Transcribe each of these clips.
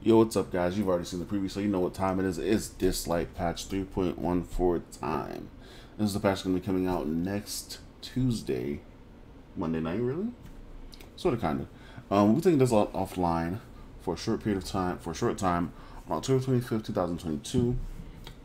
Yo, what's up, guys? You've already seen the preview, so you know what time it is. It's Dislyte patch 3.14 time. This is the patch going to be coming out next Tuesday. Monday night, really? Sort of, kind of. We'll be taking this offline for a short period of time, on October 25th, 2022.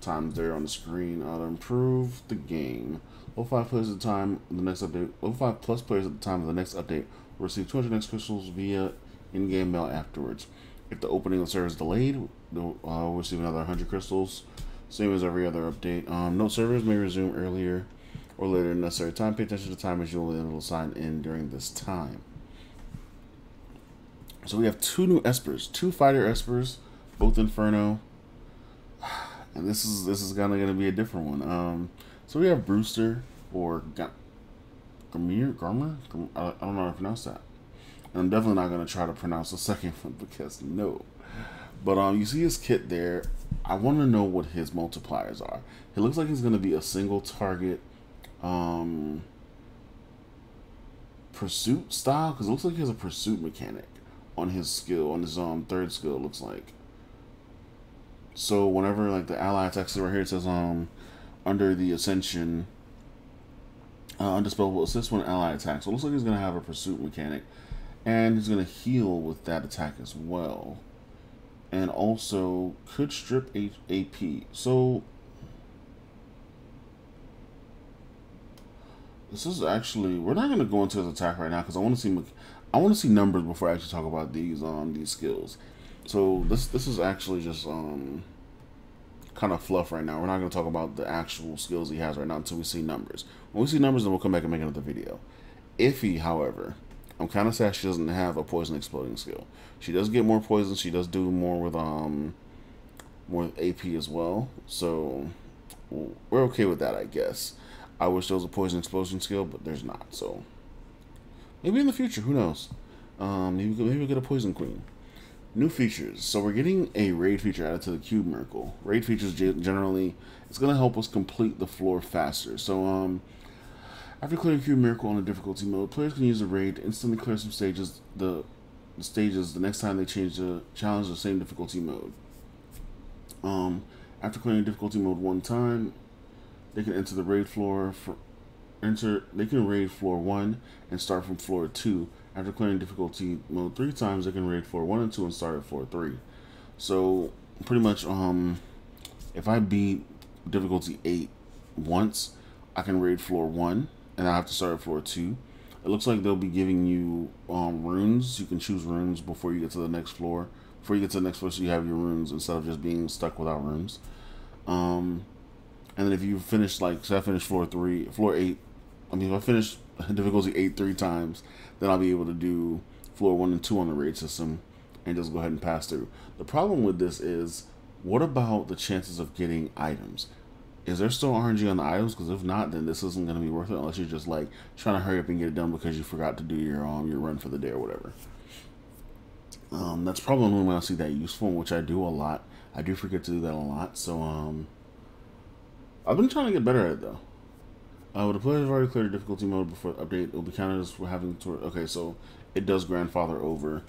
Times there on the screen. To improve the game. Level 5 players at the time of the next update. Level 5 plus players at the time of the next update will receive 200 next crystals via in-game mail afterwards. If the opening of the server is delayed, we'll receive another 100 crystals, same as every other update. Note servers may resume earlier or later than necessary time. Pay attention to the time as you'll be able to sign in during this time. So we have two new ESPERS, two fighter ESPERS, both Inferno, and this is kind of going to be a different one. So we have Brewster or Garmer. I don't know how to pronounce that. I'm definitely not going to try to pronounce the second one because no. But you see his kit there. I want to know what his multipliers are. It looks like he's going to be a single target pursuit style, because it looks like he has a pursuit mechanic on his skill, on his third skill, it looks like. So whenever like the ally attacks, right here it says under the ascension, undispellable assist when ally attacks. So it looks like he's going to have a pursuit mechanic. And he's going to heal with that attack as well. And also could strip AP. So this is actually, we're not going to go into his attack right now because I want to see numbers before I actually talk about these skills. So this is actually just kind of fluff right now. We're not going to talk about the actual skills he has right now until we see numbers. When we see numbers, then we'll come back and make another video. Iffy, however, I'm kind of sad she doesn't have a poison exploding skill. She does get more poison. She does do more with AP as well. So we're okay with that, I guess. I wish there was a poison explosion skill, but there's not. So maybe in the future, who knows? Maybe we'll get a poison queen. New features. So we're getting a raid feature added to the Cube Miracle. Raid features generally, it's going to help us complete the floor faster. So after clearing Cube Miracle on a difficulty mode, players can use the raid to instantly clear some stages. The next time they change the challenge the same difficulty mode. After clearing difficulty mode one time, they can enter the raid floor. They can raid floor 1 and start from floor 2. After clearing difficulty mode 3 times, they can raid floor 1 and 2 and start at floor 3. So pretty much, if I beat difficulty 8 once, I can raid floor 1. And I have to start at floor 2. It looks like they'll be giving you runes. You can choose runes before you get to the next floor. Before you get to the next floor, so you have your runes instead of just being stuck without runes. And then if you finish, like, say I finish floor 8. I mean, if I finish difficulty 8 3 times, then I'll be able to do floor 1 and 2 on the raid system and just go ahead and pass through. The problem with this is, what about the chances of getting items? Is there still RNG on the items? Because if not, then this isn't going to be worth it unless you're just like trying to hurry up and get it done because you forgot to do your run for the day or whatever. That's probably only when I see that useful, which I do a lot. I do forget to do that a lot. So I've been trying to get better at it though. When the players have already cleared the difficulty mode before the update, it'll be counted as having to. Okay, so it does grandfather over,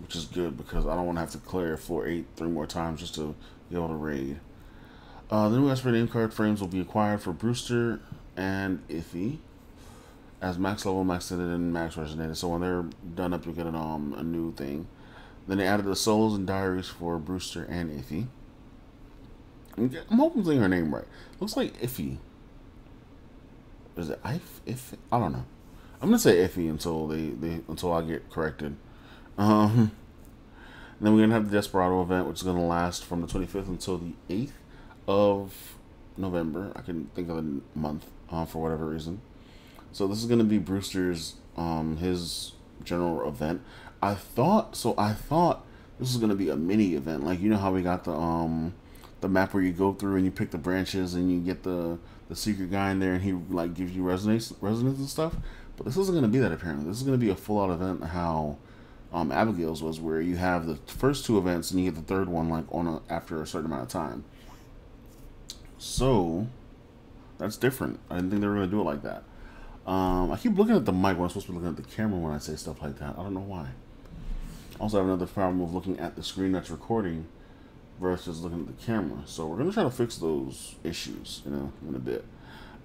which is good because I don't want to have to clear floor 8 3 more times just to be able to raid. The new Esper name card frames will be acquired for Brewster and Iffy as max level, max edited, and max resonated. So when they're done up, you'll get a new thing. Then they added the solos and diaries for Brewster and Iffy. I'm hoping I'm saying her name right. Looks like Iffy. Is it Iffy? I don't know. I'm gonna say Iffy until I get corrected. And then we're gonna have the Desperado event, which is gonna last from the 25th until the 8th. Of November. I couldn't think of the month for whatever reason. So this is going to be Brewster's his general event. I thought this was going to be a mini event, like, you know how we got the map where you go through and you pick the branches and you get the secret guy in there and he like gives you resonance and stuff. But this isn't going to be that, apparently. This is going to be a full out event how Abigail's was, where you have the first 2 events and you get the third one like after a certain amount of time. So that's different. I didn't think they were going to do it like that. I keep looking at the mic when I'm supposed to be looking at the camera when I say stuff like that. I don't know why. Also have another problem of looking at the screen that's recording versus looking at the camera. So we're gonna try to fix those issues, in a bit.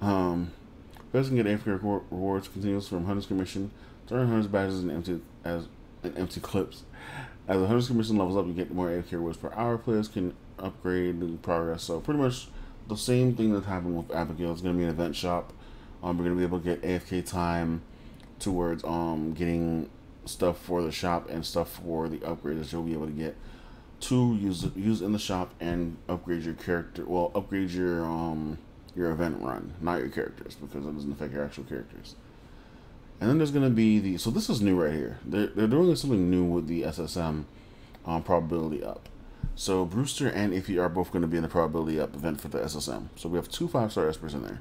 Players can get AFK rewards continuous from Hunters Commission to earn Hunters badges and empty clips. As the Hunters Commission levels up, you get more AFK rewards per hour. Players can upgrade and progress. So pretty much the same thing that happened with Abigail. It's going to be an event shop. We're going to be able to get AFK time towards getting stuff for the shop and stuff for the upgrades that you'll be able to get to use in the shop and upgrade your character. Well, upgrade your event run, not your characters, because it doesn't affect your actual characters. And then there's going to be so this is new right here. They're doing something new with the SSM probability up. So Brewster and Iffy are both going to be in the probability up event for the SSM. So we have 2 5-star espers in there.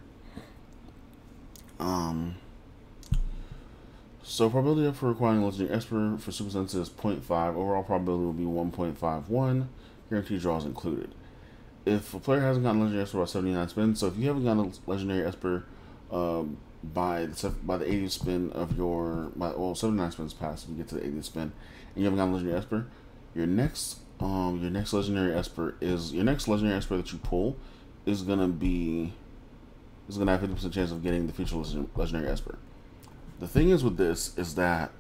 So probability up for acquiring a legendary esper for super sense is 0.5. Overall probability will be 1.51. Guaranteed draws included. If a player hasn't gotten a legendary esper by 79 spins, so if you haven't gotten a legendary esper by the 80th spin of 79 spins past, if you get to the 80th spin and you haven't gotten a legendary esper, your next legendary esper that you pull is gonna have 50% chance of getting the future legendary esper. The thing is with this is that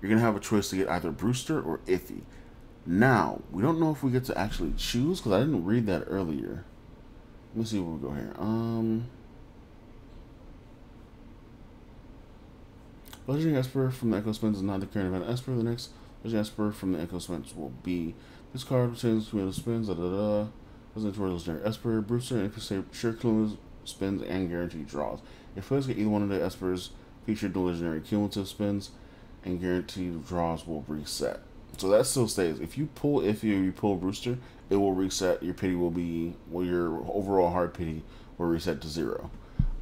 you're gonna have a choice to get either Brewster or Iffy. Now we don't know if we get to actually choose because I didn't read that earlier. Let me see where we go here. Legendary Esper from the Echo Spins is not the current event Esper. The next Legendary Esper from the Echo Spins will be this card changes between the spins. Doesn't toward Legendary Esper. Brewster and Iffy sure cumulative spins and guaranteed draws. If players get either one of the Espers featured the legendary cumulative spins and guaranteed draws will reset. So that still stays. If you pull Iffy or you pull Brewster, it will reset. Your pity will be, your overall hard pity will reset to 0.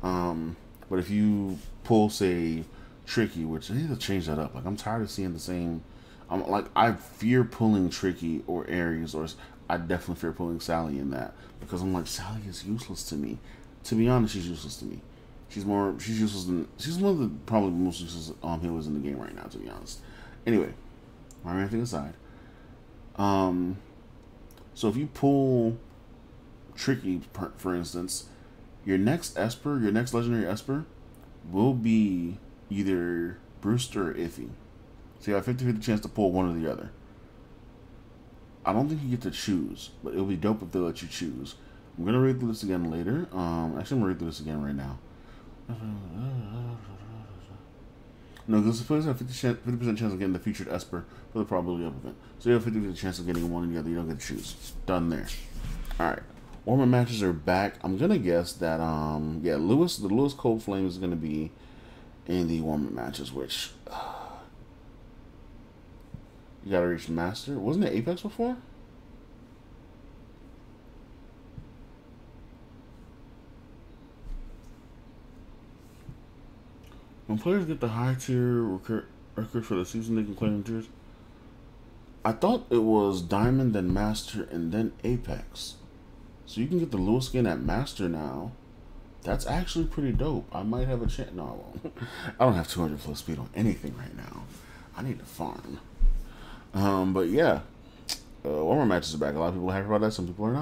But if you pull, say, Tricky, which I need to change that up. Like, I'm tired of seeing the same. I fear pulling Tricky or Aries, or I definitely fear pulling Sally in that because I'm like, Sally is useless to me. To be honest, she's useless to me. She's one of the probably most useless healers in the game right now, to be honest. Anyway, my ranting aside. So if you pull Tricky, for instance, your next legendary Esper will be either Brewster or Iffy. So you have a 50-50 chance to pull one or the other. I don't think you get to choose, but it'll be dope if they let you choose. I'm going to read through this again later. Actually, I'm going to read through this again right now. No, because the players have 50% chance of getting the featured Esper for the probability up event. So you have 50% chance of getting one or the other. You don't get to choose. Done there. Alright. Warmer matches are back. I'm going to guess that, the Lewis Cold Flame is going to be in the warmer matches, which, you got to reach Master. Wasn't it Apex before? When players get the high tier record for the season, they can claim tiers. I thought it was Diamond, then Master, and then Apex. So you can get the Lewis skin at Master now. That's actually pretty dope. I might have a chance. No, I won't. I don't have 200 plus speed on anything right now. I need to farm. But yeah, warmer matches are back. A lot of people are happy about that. Some people are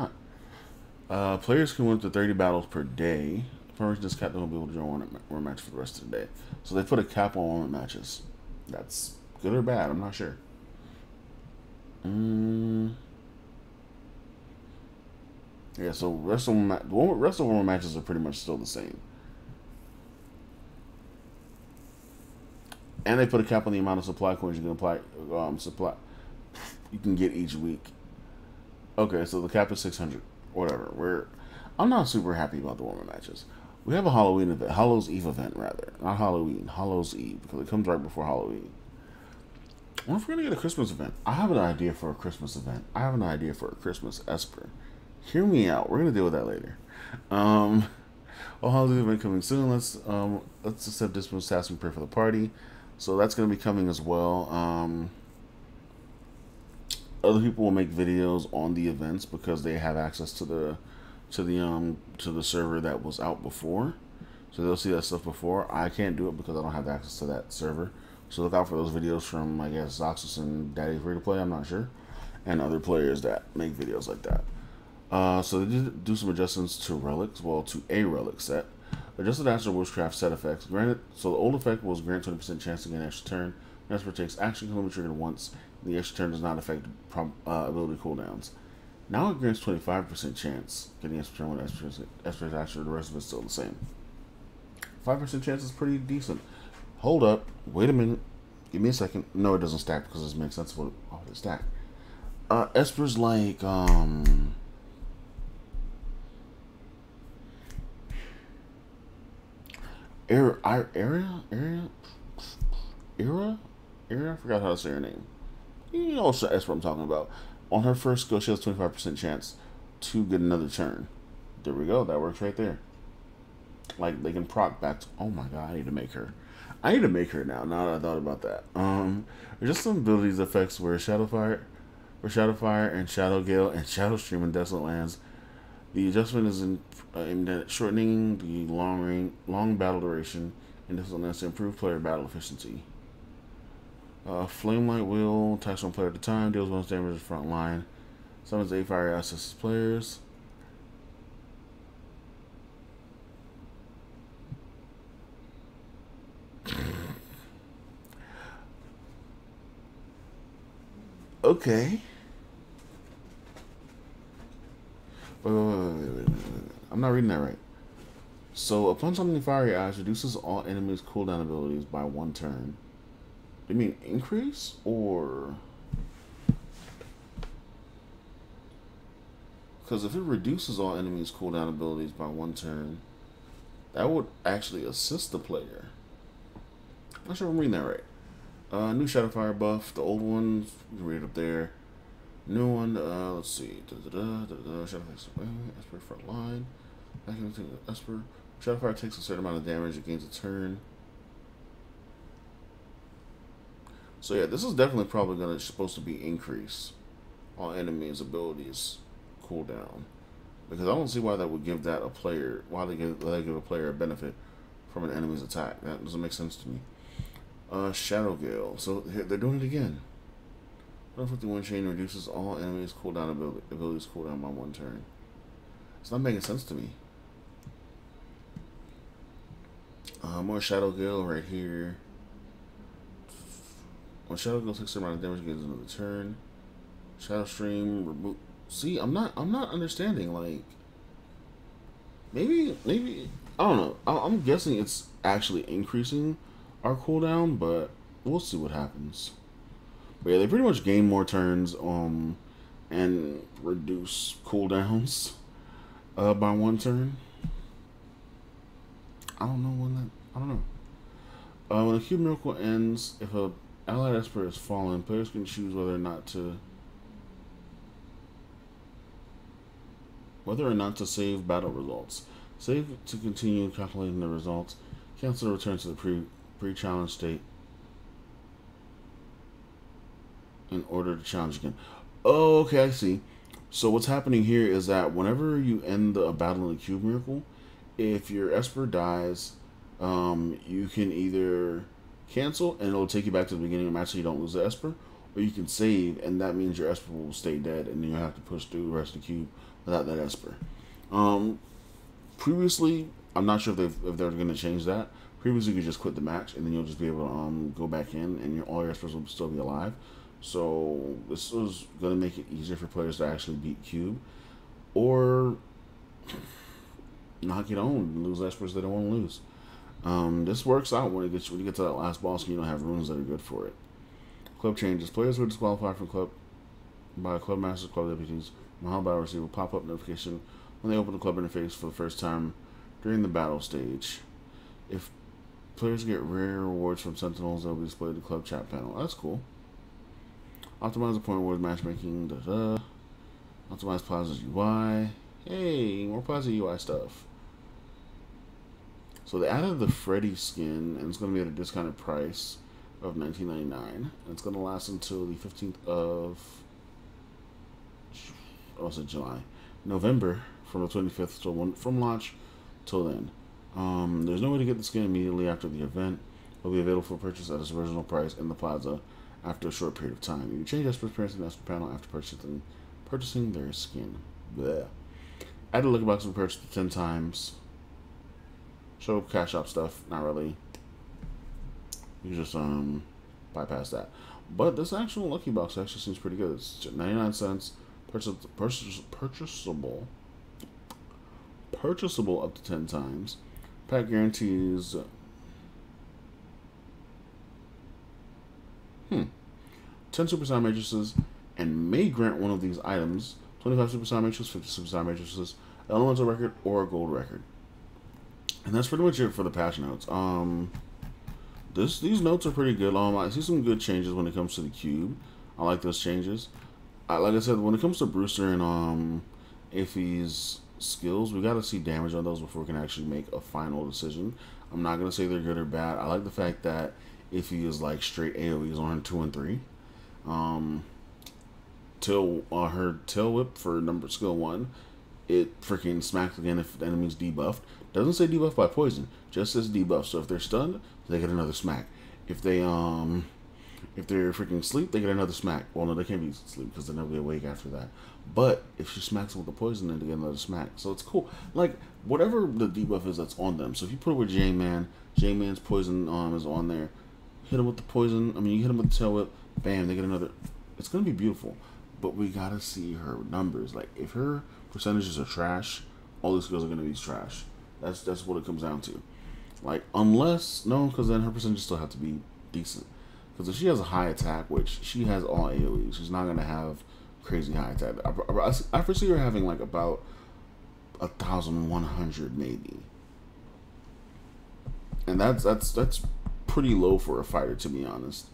not. Players can win up to 30 battles per day. This cap will be able to join one match for the rest of the day. So they put a cap on warm matches. That's good or bad. I'm not sure. Yeah, so the rest of warm matches are pretty much still the same. And they put a cap on the amount of supply coins you can you can get each week. Okay, so the cap is 600. Whatever. I'm not super happy about the warmer matches. We have a Halloween event, Hallows Eve event rather, not Halloween, Hallows Eve, because it comes right before Halloween. I wonder if we're gonna get a Christmas event. I have an idea for a Christmas event. I have an idea for a Christmas Esper. Hear me out. We're gonna deal with that later. Halloween event coming soon. Let's accept this one's task and pray for the party. So that's gonna be coming as well. Other people will make videos on the events because they have access to the server that was out before, so they'll see that stuff before. I can't do it because I don't have access to that server, So look out for those videos from, I guess, Zoxus and Daddy Free to Play, I'm not sure, and other players that make videos like that. So they did do some adjustments to relics, well, to a relic set. Adjusted Astral Witchcraft set effects. Granted, so the old effect was grant 20% chance to gain an extra turn. Esper takes action can only be triggered once. The extra turn does not affect ability cooldowns. Now it grants 25% chance getting extra turn when Esper's action. The rest of it's still the same. 5% chance is pretty decent. Hold up, wait a minute, give me a second. No, it doesn't stack because it makes sense for it stack. Esper's like Era? I forgot how to say her name. You know that's what I'm talking about. On her first go, she has 25% chance to get another turn. There we go. That works right there. Like, they can proc back to... Oh my god, I need to make her. I need to make her now that I thought about that. There's just some abilities effects where Shadowfire, and Shadow Gale, and Shadow Stream in Desolate Lands. The adjustment is aimed at shortening the long battle duration and this will improve player battle efficiency. Flamelight Wheel attacks one player at a time, deals bonus damage to the front line, summons 8 fire assist players. Okay. Wait. I'm not reading that right. So, upon summoning Fiery Eyes, reduces all enemies' cooldown abilities by 1 turn. Do you mean increase, or... Because if it reduces all enemies' cooldown abilities by 1 turn, that would actually assist the player. I'm not sure if I'm reading that right. New Shadowfire buff. The old one, you can read it up there. New one, let's see. Shadowfire, Esper front line. I can take Esper. Shadowfire takes a certain amount of damage, it gains a turn. So yeah, this is definitely probably supposed to be increase all enemies' abilities cooldown. Because I don't see why that would give that a player, why they give a player a benefit from an enemy's attack. That doesn't make sense to me. Shadow Gale. So they're doing it again. 151 chain reduces all enemies' cooldown abilities cooldown by 1 turn. It's not making sense to me. More Shadow Gale right here. When Shadow Gale takes a certain amount of damage, gains another turn. Shadow Stream remove. See, I'm not understanding. Like, maybe I don't know. I'm guessing it's actually increasing our cooldown, but we'll see what happens. But yeah, they pretty much gain more turns and reduce cooldowns by 1 turn. I don't know. When a Cube Miracle ends, if a allied Esper is fallen, players can choose whether or not to save battle results. Save to continue calculating the results. Cancel to return to the pre-challenge state in order to challenge again. Oh, okay, I see. So what's happening here is that whenever you end a battle in the Cube Miracle, if your Esper dies, you can either cancel and it'll take you back to the beginning of the match so you don't lose the Esper, or you can save and that means your Esper will stay dead and then you'll have to push through the rest of the cube without that Esper. Previously, I'm not sure if they're going to change that. Previously, you could just quit the match and then you'll just be able to go back in and all your Espers will still be alive. So this was going to make it easier for players to actually beat Cube, or knock it on and lose Espers they don't want to lose. This works out when you get to that last boss and you don't have runes that are good for it. Club changes. Players were disqualified from club by club masters, club deputies. Mahal Battle receive a pop-up notification when they open the club interface for the first time during the battle stage. If players get rare rewards from Sentinels, they'll be displayed in the club chat panel. That's cool. Optimize the point rewards matchmaking. Optimize Plaza's UI. Hey, more Plaza UI stuff. So they added the Freddy skin, and it's going to be at a discounted price of $19.99. And it's going to last until the 15th of July. November, from the 25th to from launch till then. There's no way to get the skin immediately after the event. will be available for purchase at its original price in the plaza after a short period of time. You can change ESPERS appearance in the ESPERS panel after purchasing their skin. Blech. Add a look box and purchase 10 times. Show cash shop stuff, not really. You just bypass that. But this actual lucky box actually seems pretty good. It's 99 cents, purchasable up to 10 times. Pack guarantees 10 superstar matrices and may grant one of these items 25 superstar matrices, 50 superstar matrices, elemental record, or a gold record. And that's pretty much it for the patch notes. These notes are pretty good. I see some good changes when it comes to the cube. I like those changes. Like I said, when it comes to Brewster and Iffy's skills, we got to see damage on those before we can actually make a final decision. I'm not gonna say they're good or bad. I like the fact that Iffy is like straight AoEs on her 2 and 3. Her tail whip for skill 1, it freaking smacks again if the enemy's debuffed. Doesn't say debuffed by poison, just says debuffed. So if they're stunned, they get another smack. If they're freaking asleep, they get another smack. Well, no, they can't be asleep because they'll never be awake after that. But if she smacks them with the poison, then they get another smack. So it's cool. Like, whatever the debuff is that's on them. So if you put it with J-Man, J-Man's poison is on there. Hit him with the poison. I mean, you hit him with the tail whip. Bam, they get another. It's going to be beautiful. But we got to see her numbers. Like, if her percentages are trash, all these skills are going to be trash. That's what it comes down to. Like, unless, no, because then her percentages still have to be decent. Because if she has a high attack, which she has all AoE, she's not going to have crazy high attack. I foresee her having like about 1,100 maybe. And that's pretty low for a fighter, to be honest.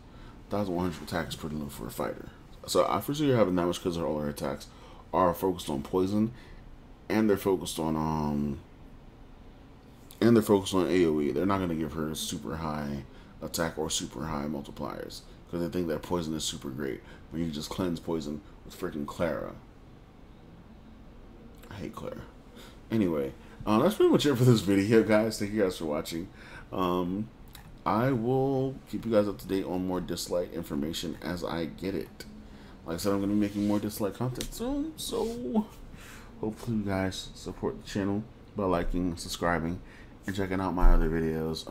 1,100 attack is pretty low for a fighter. So I foresee her having that much because all her attacks are focused on poison, and they're focused on AoE. They're not going to give her super high attack or super high multipliers because they think that poison is super great. But you can just cleanse poison with freaking Clara. I hate Clara. Anyway, that's pretty much it for this video, guys. Thank you guys for watching. I will keep you guys up to date on more Dislyte information as I get it. Like I said, I'm going to be making more Dislyte content soon, so hopefully you guys support the channel by liking, subscribing, and checking out my other videos.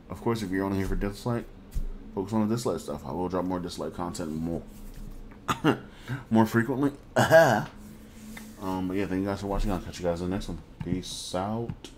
Of course, if you're only here for Dislyte, focus on the Dislyte stuff. I will drop more Dislyte content more frequently. But yeah, thank you guys for watching. I'll catch you guys in the next one. Peace out.